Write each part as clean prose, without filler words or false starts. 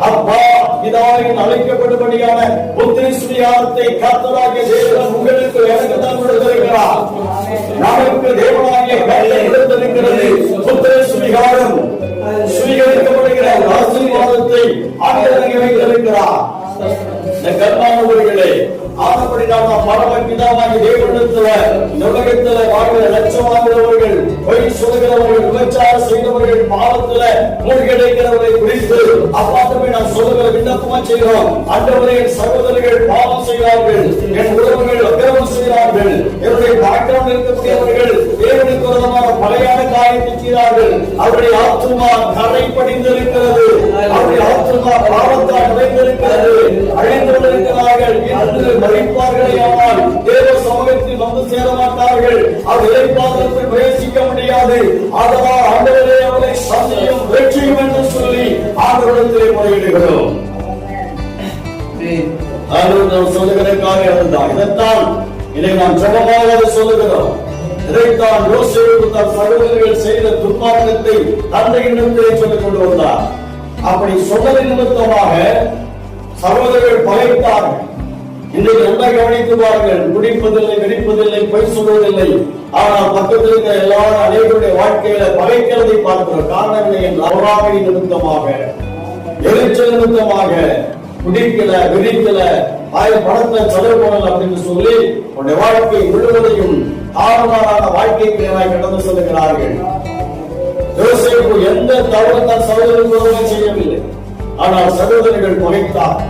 அப்பா பிதாவின் அழைக்கப்பட்டபடியான புத்திர சுவிகாரத்தை கர்த்தராகிய தேவன் உங்களுக்கு எனக்கு தான் கொடுத்திருக்கிறார். நமக்கு தேவனாகிய கர்த்தர் கொடுத்திருக்கிறது புத்திர சுவிகாரம். சுவீகரிக்கப்படுகிற ஆசீர்வாதத்தை ஆண்டவர் வைத்திருக்கிறார். கர்மானவர்களே, ஆனபடி நாம் பரமபிதாவாகிய தேவனிடத்துல இந்த உலகத்துல வாழ்கிற லட்சமாகிறவர்கள், பொய் சொல்லுகிறவர்கள், விபச்சாரம் செய்தவர்கள், பாவத்துல மூழ்கடைக்கிறவர்களை குறித்து அப்பாட்டுமே நாம் சொல்லுகிற விண்ணப்பமா செய்கிறோம். ஆண்டவரே, என் சகோதரர்கள் பாவம் செய்கிறார்கள், என் உறவுகள் அக்கிரமம் செய்கிறார்கள், என்னுடைய பேக்ரவுண்ட் இருக்கக்கூடியவர்கள் தேவனுக்கு விரோதமான பழையான காரியத்தை செய்கிறார்கள். அவருடைய ஆத்துமா கரை படிந்திருக்கிறது, அவருடைய ஆத்துமா பாவத்தால் நிறைந்திருக்கிறது, அழிந்து கொண்டிருக்கிறார்கள் என்று மறிப்பார்களே. ஆனால் தேவ சமூகத்தில் வந்து சேர மாட்டார்கள். அவர் இறைப்பாதத்தில் பிரவேசிக்க முடியாது. அதனால் ஆண்டவரே அவரை சந்தியும் வெற்றியும் என்று சொல்லி ஆண்டவரிடத்திலே முறையிடுகிறோம். ஆண்டவர் சொல்லுகிற காரியம் அதுதான். இதைத்தான் இதை நாம் ஜெபமாக சொல்லுகிறோம். இதைத்தான் யோசேப்பு தன் சகோதரர்கள் செய்த துர்மார்க்கத்தை தந்தையிடத்திலே சொல்லிக் கொண்டு வந்தார். அப்படி சொன்னதின் நிமித்தமாக சகோதரர்கள் பகைத்தார்கள். இன்றைக்கு நல்லா கவனித்து பாருங்கள். குடிப்பதில்லை, வெடிப்பதில்லை, பொய் சொல்வதில்லை. ஆனால் பக்கத்தில் இருக்கிற எல்லாரும் அனைவருடைய வாழ்க்கையில பகைக்கிறதை பார்க்கிறோம். காரணம் இல்லை என்ற அவராமை நிமித்தமாக, எரிச்சல் நிமித்தமாக, குடிக்கல, வெடிக்கல, பணத்தை செலவு பண்ணல அப்படின்னு சொல்லி உன்னுடைய வாழ்க்கை முழுவதையும் தாறுமாறான வாழ்க்கைக்கு கடந்து செல்கிறார்கள். யோசேப்பு எந்த தவறு தன் சகோதரர்களுக்கு செய்யவில்லை. ஆனால் சகோதரர்கள் பகைத்தார்.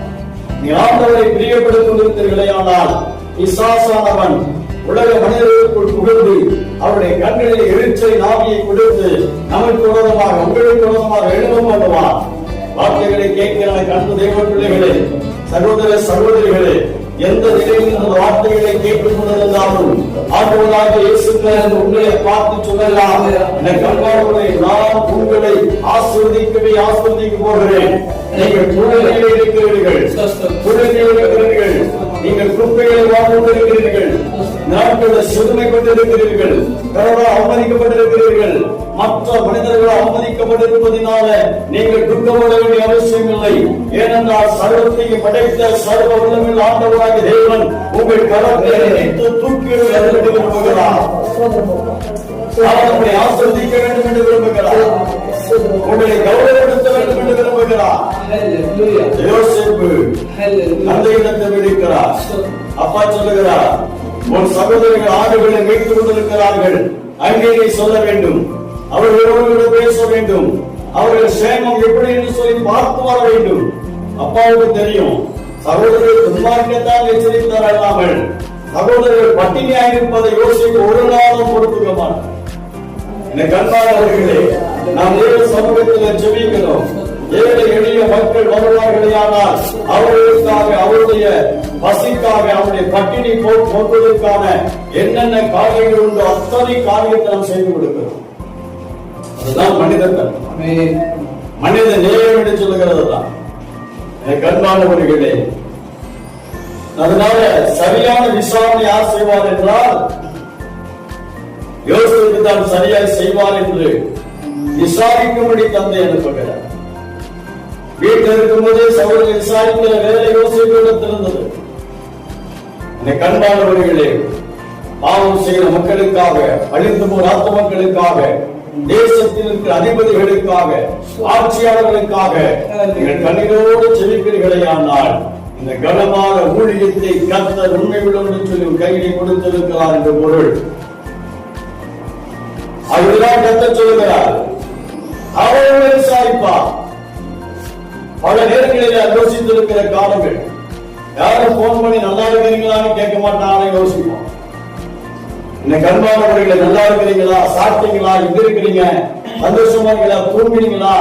நீ ஆண்டவரை பிரியப்படுத்திக் கொண்டிருக்கிறீர்களே, ஆனால் பிசாசானவன் உலக மனிதர்களுக்குள் புகுந்து அவருடைய கண்களில் எரிச்சலை நாவியை கொடுத்து நமக்கு விரோதமாக, உங்களுக்கு விரோதமாக எழுதவும் பண்ணுவான். வார்த்தைகளை கேட்கிற கண்டு தெய்வ பிள்ளைகளே, சகோதர சகோதரிகளே, எந்த நிலையில் அந்த வார்த்தைகளை கேட்டுக் கொண்டிருந்தாலும் ஆண்டவராகிய இயேசு கிறிஸ்து உங்களை பார்த்து சொல்லலாம், எனக்கு அன்பானவர்களே, நான் உங்களை ஆசீர்வதிக்கவே ஆசீர்வதிக்க போகிறேன். நீங்கள் குழந்தைகளை இருக்கிறீர்கள், குழந்தைகளை இருக்கிறீர்கள், நீங்கள் குப்பைகளை வாழ்ந்து கொண்டிருக்கிறீர்கள், நாட்களில் சிறுமை கொண்டிருக்கிறீர்கள், கடவுளால் அவமதிக்கப்பட்டிருக்கிறீர்கள், மற்ற மனிதர்கள் அவமதிக்கப்பட்டிருப்பதனால நீங்கள் துக்கப்பட வேண்டிய அவசியம் இல்லை. ஏனென்றால் சர்வத்தையும் படைத்த சர்வ வல்லமையுள்ள ஆண்டவராகிய தேவன் உங்கள் கரத்தை நினைத்து தூக்கிவிட விரும்புகிறார். அவரை ஆசீர்வதிக்க வேண்டும் என்று விரும்புகிறார். உங்களை கௌரவப்படுத்த வேண்டும் என்று விரும்புகிறார். யோசேப்பு அந்த இடத்தை விடுக்கிறார். அப்பா சொல்லுகிறார், உன் சகோதரர்கள் ஆடுகளை வைத்துக் கொண்டிருக்கிறார்கள், அங்கே நீ சொல்ல வேண்டும், அவர்களோடு பேச வேண்டும், அவர்கள் சேமம் எப்படி என்று சொல்லி பார்த்து வர வேண்டும். அப்பாவுக்கு தெரியும் சகோதரர்கள் துன்மார்க்கத்தான் எச்சரித்தார் அல்லாமல் சகோதரர்கள் பட்டினியாக இருப்பதை யோசிக்க ஒரு நாளும் கொடுத்துக்க மாட்டார். எனக்கு அன்பானவர்களே, நாம் தேவ சமூகத்தில் ஜெபிக்கிறோம். ஏழை எளிய மக்கள் வருவார்களே, ஆனால் அவர்களுக்காக, அவருடைய பசிக்காக, அவருடைய பட்டினி போக்குவதற்கான என்னென்ன காரியங்கள் உண்டு அத்தனை காரியத்தை நாம் செய்து கொடுக்கிறோம். அதுதான் மனிதர்கள், மனித நேயம் என்று சொல்லுகிறது தான். எனக்கு அன்பானவர்களே, அதனால சரியான விசாரணை யார் செய்வார் என்றால் யோசேப்பு தான் சரியாக செய்வார் என்று விசாரிக்கும்படி தந்தை அனுப்புகிறார். வீட்டில் இருக்கும்போதே சகோதரர் விசாரிக்கிற வேலை யோசேப்பிடத்தில் இருந்தது. எனக்கு அன்பானவர்களே, பாவம் செய்கிற மக்களுக்காக, அழிந்து போன ஆத்து மக்களுக்காக, தேசத்தில் இருக்கிற அதிபதிகளுக்காக, ஆட்சியாளர்களுக்காக நீங்கள் கண்ணீரோடு செபிக்கிறீர்களே, ஆனால் இந்த கனமான ஊழியத்தை கர்த்தர் உண்மை உள்ளவர்கள் சொல்லி கையிலே கொடுத்திருக்கிறார் என்ற பொருள். அவர்தான் கர்த்தர் சொல்லுகிறார், அவர்களை விசாரிப்பார். பல நேரங்களில் யோசித்திருக்கிற காலங்கள், யாரும் போன் பண்ணி நல்லா இருக்கிறீங்களான்னு கேட்க மாட்டாங்க, யோசிப்போம். இன்னைக்கு அன்பானவர்களை நல்லா இருக்கிறீங்களா, சாப்பிட்டீங்களா, எங்க இருக்கிறீங்க, சந்தோஷமா இருக்கீங்களா, தூங்குறீங்களா,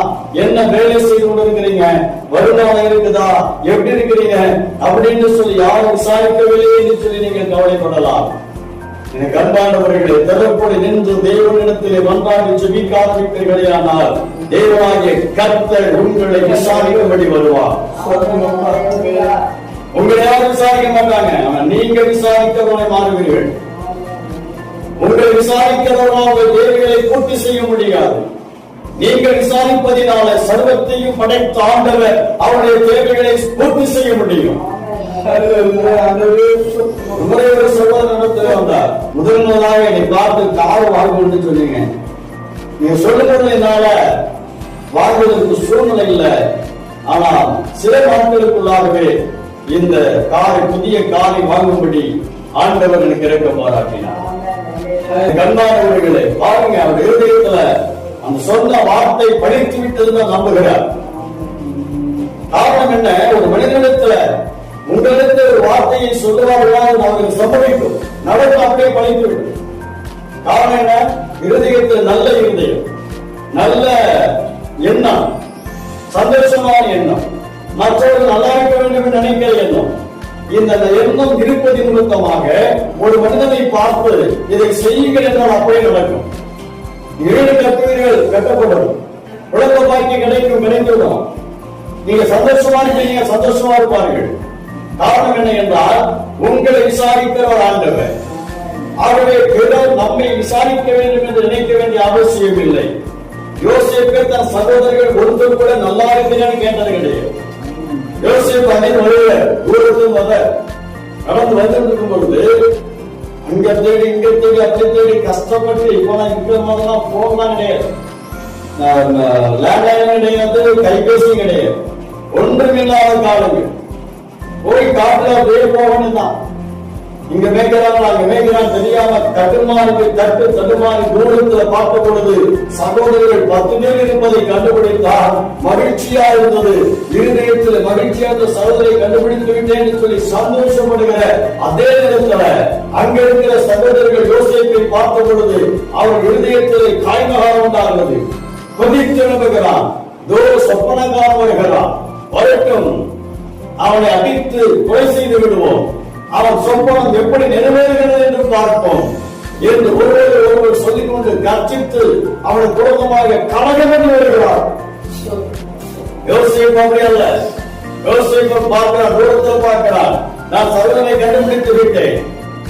என்ன வேலை செய்து கொண்டு இருக்கிறீங்க, வருமானம் இருக்குதா, எப்படி இருக்கிறீங்க அப்படின்னு சொல்லி யாரும் விசாரிக்கவில்லை என்று சொல்லி நீங்க கவலைப்படலாம். எனக்கு அன்பானவர்களை திறப்போடு நின்று தேவனிடத்திலே மன்றாடி ஜெபிக்க ஆரம்பித்தீர்களே, ஆனால் தேவனாகிய கர்த்தர் உங்களை விசாரிக்கும்படி வருவார். உங்களை யாரும் விசாரிக்க மாட்டாங்க, ஆனால் நீங்க விசாரிக்கிறவனை மாறுவீர்கள். உங்களை விசாரிக்கிறவர்கள் உங்கள் தேவைகளை பூர்த்தி செய்ய முடியாது. நீங்கள் விசாரிப்பதினால சர்வத்தையும் படைத்த ஆண்டவர் அவருடைய தேவைகளை பூர்த்தி செய்ய முடியும். ஒரு சகோதரர் வந்தார். முதலாக என்னை பார்த்து கார் வாழ்வு சொன்னீங்க. நீங்க சொல்லுறது என்னால வாழ்வதற்கு சூழ்நிலை இல்லை. ஆனால் சில நாட்களுக்குள்ளாகவே இந்த காரை, புதிய காரை வாங்கும்படி ஆண்டவர் எனக்கு இறக்க பாராட்டினார். கண்மாணவர்களே பாருங்க, அவர் இருதயத்துல அந்த சொன்ன வார்த்தை படித்து விட்டதுன்னு நம்புகிறார். காரணம் என்ன? ஒரு மனிதனிடத்துல உங்களிடத்தில் ஒரு வார்த்தையை சொல்லுவார்களால் அவர்கள் சம்பவிக்கும், நடக்க அப்படியே படித்து விடும். காரணம் என்ன? இருதயத்தில் நல்ல இருதயம், நல்ல எண்ணம், சந்தோஷமான எண்ணம், மற்றவர்கள் நல்லா இருக்க வேண்டும் என்று நினைக்கிற எண்ணம். இந்த எண்ணம் இருப்பது நிமித்தமாக ஒரு மனிதனை பார்த்து இதை செய்யுங்கள் என்றால் அப்படியே நடக்கும். 7 கட்டுரைகள் கட்டப்படும், உலக பாக்கி கிடைக்கும், கிடைத்துவிடும். நீங்க சந்தோஷமா இருக்கீங்க, சந்தோஷமா இருப்பார்கள். காரணம் என்ன என்றால் உங்களை விசாரிக்கிற ஒரு ஆண்டவர். ஆகவே பிறர் நம்மை விசாரிக்க வேண்டும் என்று நினைக்க வேண்டிய அவசியம் இல்லை. யோசேப்பு தன் சகோதரர்கள் ஒருத்தர் கூட நல்லா இருக்கிறேன்னு கேட்டது கிடையாது. யோசேப்பு அன்னைக்கு தூரத்தில் நடந்து வந்துட்டு பொழுது அங்க தேடி இங்க தேடி அப்படி தேடி கஷ்டப்பட்டு இப்ப இருக்கிற மாதிரிலாம் போன்லாம் கிடையாது, லேண்ட்லைன் கிடையாது, கைபேசி கிடையாது, ஒன்றுமில்லாத காலங்கள். போய் காட்டுல அப்படியே போகணும் தான். இங்க மேய்க்கிறாங்க அங்க மேய்க்கிறாங்க தெரியாம கட்டுமானுக்கு தட்டு தடுமாறி தூரத்துல பார்த்த பொழுது சகோதரர்கள் 10 பேர் இருப்பதை கண்டுபிடித்தால் மகிழ்ச்சியா இருந்தது. இருதயத்தில் மகிழ்ச்சியா இருந்த சகோதரை கண்டுபிடித்து விட்டேன் சொல்லி சந்தோஷப்படுகிற அதே நேரத்துல அங்க இருக்கிற சகோதரர்கள் யோசேப்பை பார்த்த பொழுது அவர் இருதயத்தில் காய்மகாரம் உண்டாகிறது. கொதித்து எழுப்புகிறான், சொப்பனக்காரன் வருகிறான், வரட்டும் அவனை அடித்து கொலை செய்து விடுவோம், அவன் சொப்பனம் எப்படி நிறைவேறுகிறது என்று பார்ப்போம் என்று ஒருவர் சொல்லிக் கொண்டு கர்ச்சித்து அவனுக்கு குடும்பமாக கலகம் என்று வருகிறார். யோசேப்பு அப்படி அல்ல. யோசேப்பு பார்க்கிறான், தூரத்தை பார்க்கிறான். நான் சகோதரனை கண்டுபிடித்து விட்டேன்,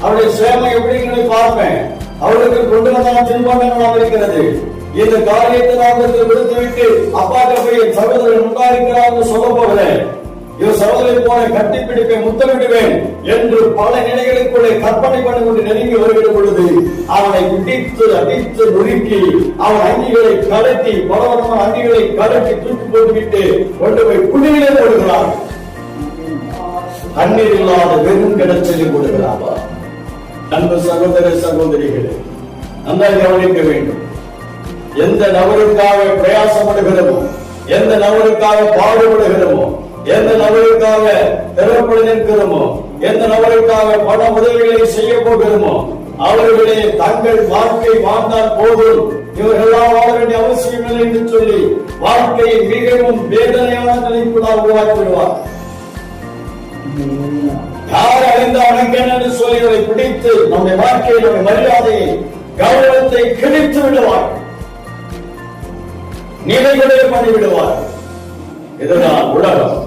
அவருடைய சேமை எப்படிங்கிறதை பார்ப்பேன், அவருக்கு கொண்டு வந்தால் தின்பண்டங்களாக இருக்கிறது. இந்த காரியத்தை நான் விடுத்து விட்டு அப்பாட்ட போய் என் சகோதரன் உண்டாயிருக்கிறார் என்று சொல்ல போகிறேன். இவர் சகோதரை போல கட்டிப்பிடிப்பேன், முத்தமிடுவேன் என்று பல நிலைகளுக்குள்ளே கற்பனை பண்ணி கொண்டு நெருங்கி வருகிற பொழுது அவனை பிடித்து அடித்து நொறுக்கி அவன் அங்கிகளை கலட்டி, பலவரமான அங்கிகளை கலட்டி தூக்கி போட்டுவிட்டு கொண்டு போய் குழியிலே போடுகிறார். தண்ணீர் இல்லாத வெறும் கிடச்சலை போடுகிறார். அன்பு சகோதர சகோதரிகளே, நன்றாக கவனிக்க வேண்டும். எந்த நபருக்காக பிரயாசப்படுகிறோமோ, எந்த நபருக்காக பாடுபடுகிறோமோ, எந்த நபருக்காக திறப்பட நிற்கிறோமோ, எந்த நபருக்காக பண உதவிகளை செய்ய போகிறோமோ, அவர்களே தங்கள் வாழ்க்கை வாழ்ந்தால் போதும், இவர்களெல்லாம் வாழ வேண்டிய அவசியம் இல்லை என்று சொல்லி வாழ்க்கையை மிகவும் வேதனையான நிலைக்குள்ளாக உருவாக்கி விடுவார். யார் அறிந்த அணக்கன் என்று சொல்லி இவரை பிடித்து நம்முடைய வாழ்க்கையை, நம்முடைய மரியாதையை, கௌரவத்தை கிழித்து விடுவார், நிலைகளை பண்ணிவிடுவார். இதுதான் உலகம்,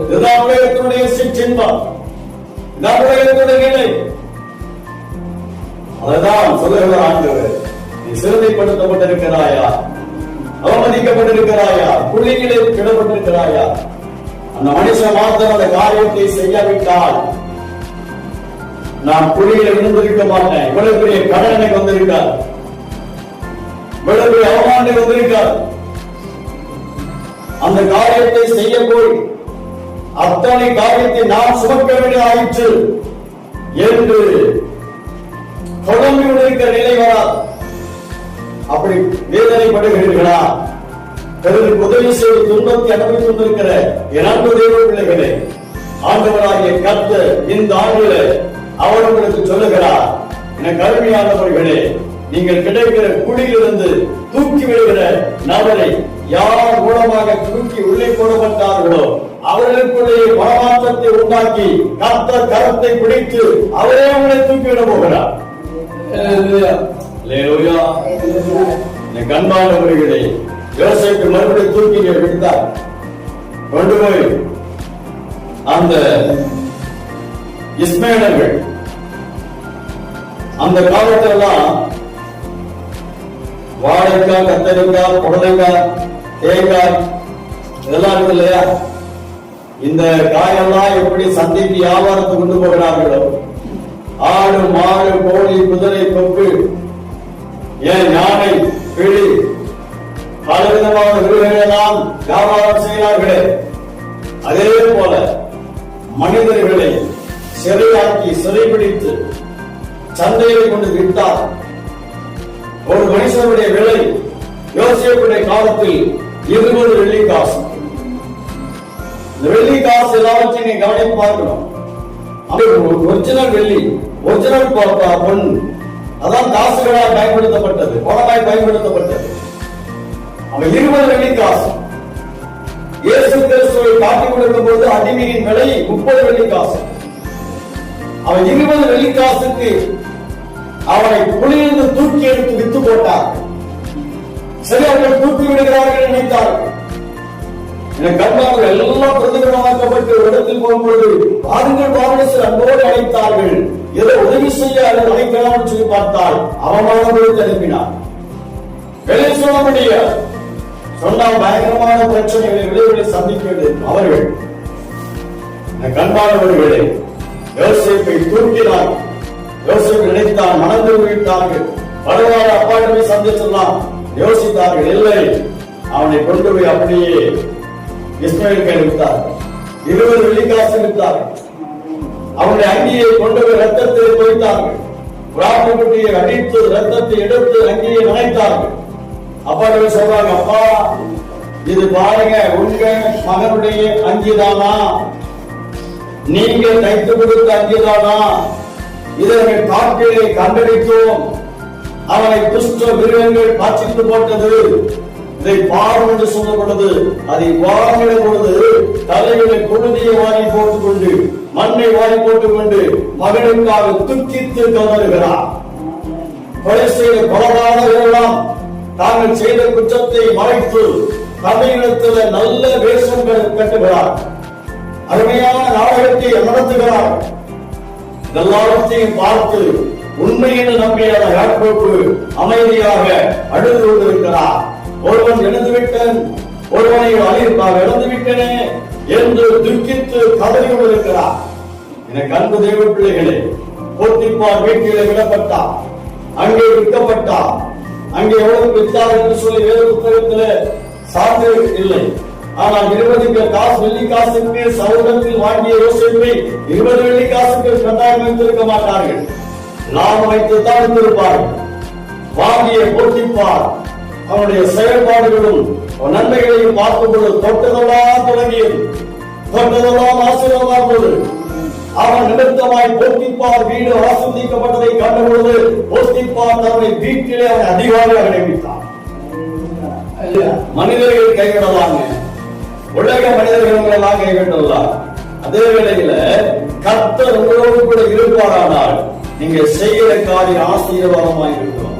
இதுதான் உலகத்தினுடைய சிற்றின்பம், இதுதான் உலகத்தினுடைய நிலை. அதுதான் சொல்லுகிற ஆண்டவர், நீ சிறுமைப்படுத்தப்பட்டிருக்கிறாயா, அவமதிக்கப்பட்டிருக்கிறாயா, புள்ளிகளில் விடப்பட்டிருக்கிறாயா? அந்த மனுஷன் மாத்திரம் அந்த காரியத்தை செய்யாவிட்டால் நான் புள்ளிகளை விழுந்திருக்க மாட்டேன். இவ்வளவு பெரிய கடன் எனக்கு வந்திருக்கார், இவ்வளவு பெரிய அவமானம் வந்திருக்கார். அந்த காரியத்தை செய்ய போய் அத்தனை காரியத்தை நான் சுமக்க வேண்டிய ஆயிற்று என்று தொடர்ந்து இருக்கிற நிலை வராது. அப்படி வேதனைப்படுகிறீர்களா? பிறருக்கு உதவி செய்து துன்பத்தை அனுபவித்து கொண்டிருக்கிற என் அன்பு தேவ பிள்ளைகளே, ஆண்டவராகிய கர்த்தர் இந்த ஆண்டில அவர் உங்களுக்கு சொல்லுகிறார், என கருமையானவர்களே, நீங்கள் கிடைக்கிற குழியிலிருந்து தூக்கி விடுகிற நபரை யார் மூலமாக தூக்கி உள்ளே போடப்பட்டார்களோ அவர்களுக்குள்ளே மனமாற்றத்தை உண்டாக்கி கர்த்தர் கரத்தை பிடித்து அவரே அவங்களை தூக்கிவிட போகிறார். கண்பானவர்களே, யோசேப்பு மறுபடியும் தூக்கி விட்டார், கொண்டு போய் அந்த இஸ்மேலர்கள் அந்த காலத்திலெல்லாம் வாழைக்காய், கத்தரிக்காய், புடலைக்காய், தேங்காய் இதெல்லாம் இருக்கு இல்லையா? இந்த காயெல்லாம் எப்படி சந்தைக்கு வியாபாரத்துக்கு கொண்டு போகிறார்களோ, ஆடு, மாடு, கோழி, குதிரை, கொக்கு, ஏன் யானை, கிளி, பலவிதமான விருதுகளை எல்லாம் வியாபாரம் செய்கிறார்களே, அதே போல மனிதர்களை சிறையாக்கி சிறைபிடித்து சந்தையில் கொண்டு விட்டார். ஒரு மனுஷனுடைய விலை யோசேப்புடைய காலத்தில் 20 வெள்ளி காசு. இந்த வெள்ளி காசு எல்லாவற்றையும் நீங்க கவனித்து பார்க்கணும். ஒரிஜினல் வெள்ளி, ஒரிஜினல் பொன், அதான் காசுகளால் பயன்படுத்தப்பட்டது, பணமாய் பயன்படுத்தப்பட்டது. அவன் 20 வெள்ளி காசு. இயேசு கிறிஸ்துவை காட்டிக் கொடுக்கும் போது அடிமையின் விலை 30 வெள்ளி காசு. அவன் 20 வெள்ளி காசுக்கு அவனை குளிர்ந்து தூக்கி எடுத்து வித்து போட்டார். சரி, அவர்கள் தூக்கி விடுகிறார்கள் நினைத்தார்கள். கண்மார்கள் எல்லாம் பிரதிபலமாக்கப்பட்டு இடத்தில் போகும்போது பாருங்கள் பாருங்கள் அன்போடு அழைத்தார்கள். ஏதோ உதவி செய்ய அழைக்கலாம் சொல்லி பார்த்தால் அவமானப்படுத்தி அனுப்பினார். வெளியே சொல்ல முடியாது. சொன்னால் பயங்கரமான பிரச்சனைகளை விளைவுகளை சந்திக்க வேண்டியது அவர்கள். கண்மானவர்களே, யோசேப்பை தூக்கினார். யோசேப்பு நினைத்தார், மனந்து விட்டார்கள். பரவாயில்ல, அப்பாட்டமே சந்திச்சிடலாம் யோசித்தார்கள். இல்லை, அவனை கொண்டு போய் அப்படியே இஸ்மாயில் கையில் விட்டார். 20 வெள்ளிக்காசு விட்டார்கள். அவனுடைய அங்கியை கொண்டு போய் ரத்தத்தை வைத்தார்கள். பிராமணியை அடித்து ரத்தத்தை எடுத்து அங்கியை நனைத்தார்கள். அப்பாட்டமே சொல்றாங்க, அப்பா இது பாருங்க, உங்க மகனுடைய அங்கிதானா, நீங்க தைத்து கொடுத்த அங்கிதானா, இதனை காட்டிலே கண்டடித்தோம், அவனை துஷ்ட மிருகங்கள் பாய்ச்சித்து போட்டது, இதை பாரும் என்று சொல்லப்பட்டது. அதை வாங்கின பொழுது தலைகளை குருதியை வாரி போட்டுக் கொண்டு மண்ணை வாரி போட்டுக் கொண்டு மகனுக்காக துக்கித்து கதறுகிறார். கொலை செய்த கொலகாரர்களெல்லாம் தாங்கள் செய்த குற்றத்தை மறைத்து தமிழகத்தில் நல்ல வேஷம் கட்டுகிறார். அருமையான நாடகத்தை நடத்துகிறார். எல்லாவற்றையும் பார்த்து உண்மை என்று நம்பிய யாக்கோபு அமைதியாக அழுது கொண்டிருக்கிறார். ஒருவன் இழந்து விட்டேன், ஒருவனை இழந்து விட்டனே என்று துக்கித்து கதறி கொண்டிருக்கிறார். எனக்கு அன்பு தேவ பிள்ளைகளே, போத்திப்பார் வீட்டிலே விடப்பட்டார், அங்கே விற்கப்பட்டார். அங்கே எவ்வளவு விற்றார் என்று சொல்லி வேறு புத்தகத்தில் சான்று இல்லை. ஆனால் 20 காசு வெள்ளி காசுக்கு சௌதத்தில் வாங்கிய யோசேப்பை 20 வெள்ளி காசுக்கு கட்டாயம் வைத்திருக்க மாட்டார்கள். லாபம் வைத்துத்தான் வைத்திருப்பார்கள். வாங்கிய போத்திப்பார் அவனுடைய செயல்பாடுகளும் நன்மைகளையும் பார்க்கும் பொழுது தொட்டதெல்லாம் தொடங்கியது, தொட்டதெல்லாம் ஆசீர்வாதமானது. அவன் நிமித்தமாய் போத்திப்பார் வீடு ஆசீர்வதிக்கப்பட்டதை கண்ட பொழுது போத்திப்பார் தன்னுடைய வீட்டிலே அவன் அதிகாரியாக நியமித்தார். மனிதர்கள் கைவிடலாங்க, உலக மனிதர்கள் எல்லாம் கைவிடலாம். அதே வேளையில கர்த்தர் உங்களோடு கூட இருப்பாரானால் நீங்க செய்கிற காரியம் ஆசீர்வாதமாக இருக்கும்.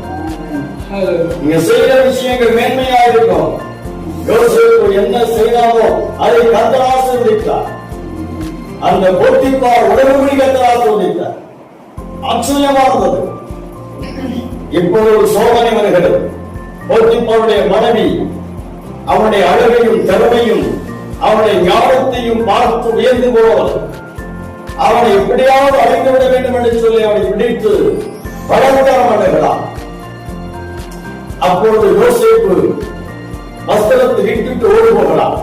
நீங்க செய்கிற விஷயங்கள் மேன்மையா இருக்கும். யோசேப்பு என்ன செய்தாலோ அதை கர்த்தர் ஆசீர்வதித்தார். அந்த போத்திப்பார் உடன்படி கர்த்தர் ஆசீர்வதித்தார். ஆச்சரியமானது. இப்பொழுது சோதனை வருகிறது. போத்திப்பாருடைய மனைவி அவனுடைய அழகையும் திறமையும் அவனுடைய ஞானத்தையும் பார்த்து உயர்ந்து போவல், அவனை எப்படியாவது அழைத்து விட வேண்டும் என்று சொல்லி அவனை பிடித்து பலாத்காரம் பண்ணுகிறான். அப்பொழுது யோசேப்பு வஸ்திரத்தை விட்டுட்டு ஓடி போகிறான்.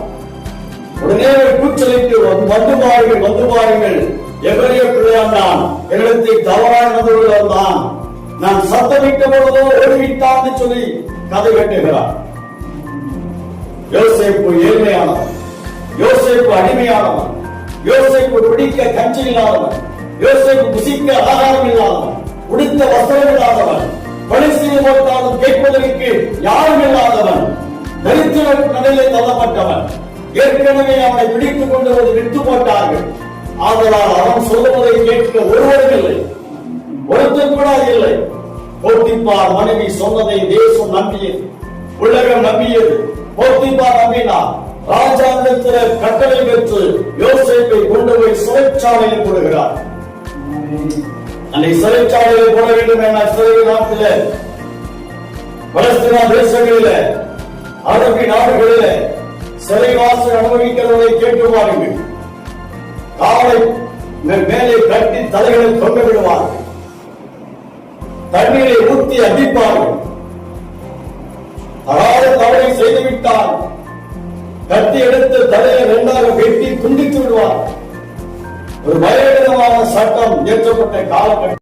உடனே கூச்சலிட்டு வந்து பாருங்கள் எவரைய பிள்ளையாண்டான், என்னிடத்தை தவறாக நடந்து வந்தான், நான் சத்தமிட்ட பொழுதோ ஓடிவிட்டான் சொல்லி கதை கட்டுகிறான். யோசேப்பு ஏழ்மையானவன், யோசேப்பு அடிமையானவன், யோசேப்பு பிடிக்க கஞ்சி இல்லாதவன், யோசேப்பு புசிக்க ஆகாரம் இல்லாதவன், உடுத்த வஸ்திரம் இல்லாதவன், கொலை செய்ய போட்டாலும் கேட்பதற்கு யாரும் இல்லாதவன், தரித்திர நிலையிலே தள்ளப்பட்டவன். ஏற்கனவே அவனை பிடித்துக் கொண்டு வந்து விட்டு போட்டார்கள். ஆதலால் அவன் சொல்லுவதை கேட்க ஒருவரும் இல்லை, ஒருத்தர் கூட இல்லை. போத்திப்பார் மனைவி சொன்னதை தேசம் நம்பியது, உலகம் நம்பியது. போத்திப்பார் நம்பினார். ராஜாங்கத்தில் கட்டளை பெற்று யோசேப்பை கொண்டு போய் சிறைச்சாலையில் போடுகிறார். அன்னை சிறைச்சாலையில் போட வேண்டும் என சிறை நாட்டில் பலஸ்தீன தேசங்களிலே, அரபி நாடுகளிலே சிறைவாசம் அனுபவிக்கிறவரை கேட்டு பாருங்கள். காலை மேலே கட்டி தலைகளை தொங்க விடுவார்கள், தண்ணீரை ஊற்றி அடிப்பார்கள். அதாவது தவறை செய்துவிட்டால் கத்தி எடுத்து தலையை இரண்டாக வெட்டி துண்டித்து விடுவார். ஒரு பயங்கரமான சட்டம் இயற்றப்பட்ட காலகட்டம்.